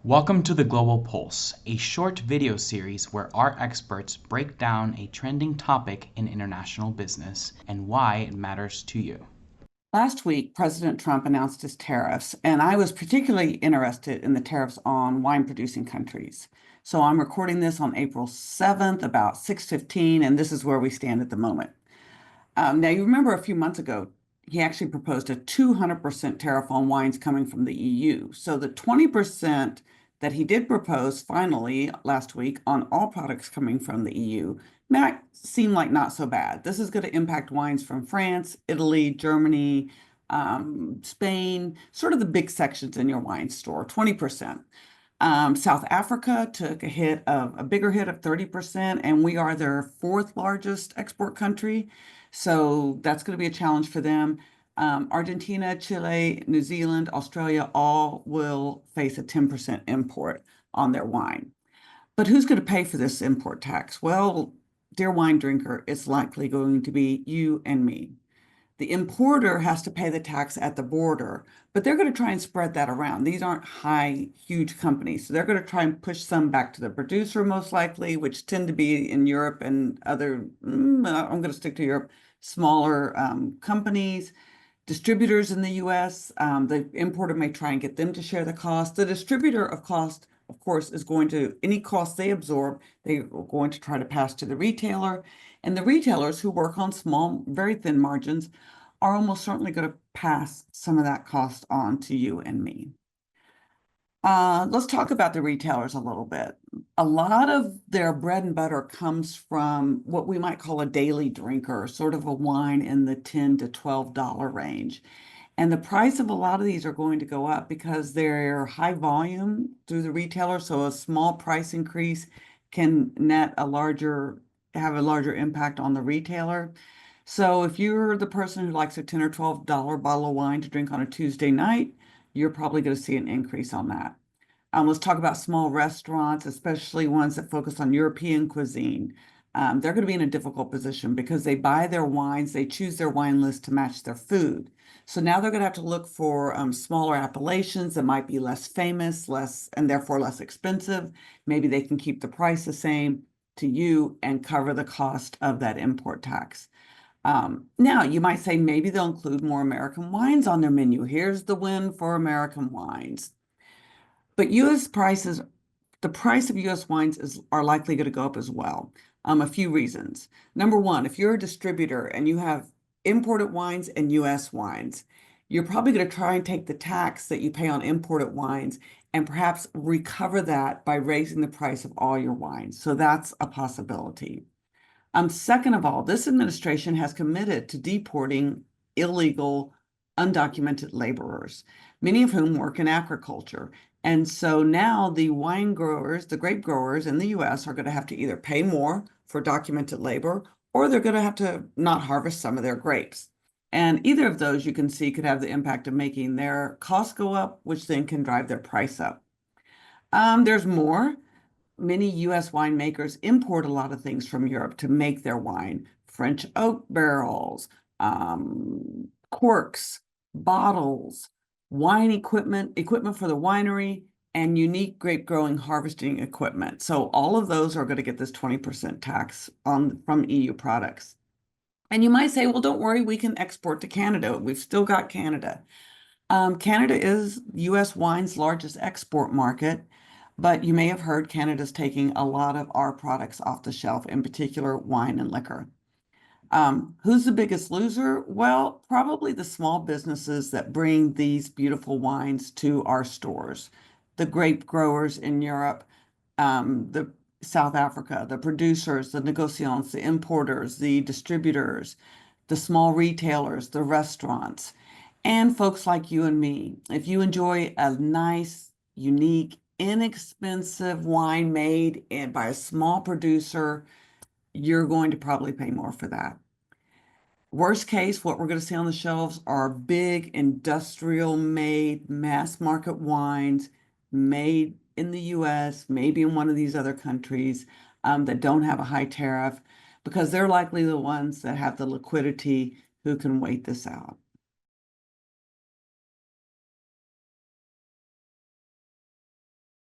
Welcome to the Global Pulse, a short video series where our experts break down a trending topic in international business and why it matters to you. Last week, President Trump announced his tariffs, and I was particularly interested in the tariffs on wine-producing countries. So I'm recording this on April 7th, about 6:15, and this is where we stand at the moment. Now, you remember a few months ago, he actually proposed a 200% tariff on wines coming from the EU. So the 20% that he did propose finally last week on all products coming from the EU might seem like not so bad. This is going to impact wines from France, Italy, Germany, Spain, sort of the big sections in your wine store, 20%. South Africa took a bigger hit of 30%, and we are their fourth largest export country. So that's going to be a challenge for them. Argentina, Chile, New Zealand, Australia all will face a 10% import on their wine. But who's going to pay for this import tax? Well, dear wine drinker, it's likely going to be you and me. The importer has to pay the tax at the border, but they're going to try and spread that around. These aren't huge companies. So they're going to try and push some back to the producer, most likely, which tend to be in Europe and I'm going to stick to Europe, smaller companies. Distributors in the US, the importer may try and get them to share the cost. The distributor of course, is any cost they absorb, they are going to try to pass to the retailer. And the retailers who work on small, very thin margins are almost certainly going to pass some of that cost on to you and me. Let's talk about the retailers a little bit. A lot of their bread and butter comes from what we might call a daily drinker, sort of a wine in the $10 to $12 range. And the price of a lot of these are going to go up because they're high volume through the retailer. So a small price increase can have a larger impact on the retailer. So if you're the person who likes a $10 or $12 bottle of wine to drink on a Tuesday night, you're probably going to see an increase on that. Let's talk about small restaurants, especially ones that focus on European cuisine. They're going to be in a difficult position because they buy their wines, they choose their wine list to match their food. So now they're going to have to look for smaller appellations that might be less famous, and therefore less expensive. Maybe they can keep the price the same to you and cover the cost of that import tax. Now, you might say maybe they'll include more American wines on their menu. Here's the win for American wines. But the price of U.S. wines are likely going to go up as well. A few reasons. Number one, if you're a distributor and you have imported wines and U.S. wines, you're probably going to try and take the tax that you pay on imported wines and perhaps recover that by raising the price of all your wines. So that's a possibility. Second of all, this administration has committed to deporting illegal, undocumented laborers, many of whom work in agriculture. And so now the grape growers in the US are going to have to either pay more for documented labor, or they're going to have to not harvest some of their grapes. And either of those you can see could have the impact of making their costs go up, which then can drive their price up. There's more. Many U.S. winemakers import a lot of things from Europe to make their wine. French oak barrels, corks, bottles, wine equipment for the winery, and unique grape growing harvesting equipment. So all of those are going to get this 20% tax from EU products. And you might say, well, don't worry, we can export to Canada. We've still got Canada. Canada is U.S. wine's largest export market, but you may have heard Canada's taking a lot of our products off the shelf, in particular wine and liquor. Who's the biggest loser? Well, probably the small businesses that bring these beautiful wines to our stores. The grape growers in Europe, the South Africa, the producers, the negociants, the importers, the distributors, the small retailers, the restaurants, and folks like you and me. If you enjoy a nice, unique, inexpensive wine made by a small producer, you're going to probably pay more for that. Worst case, what we're going to see on the shelves are big industrial made mass market wines made in the US, maybe in one of these other countries that don't have a high tariff, because they're likely the ones that have the liquidity who can wait this out.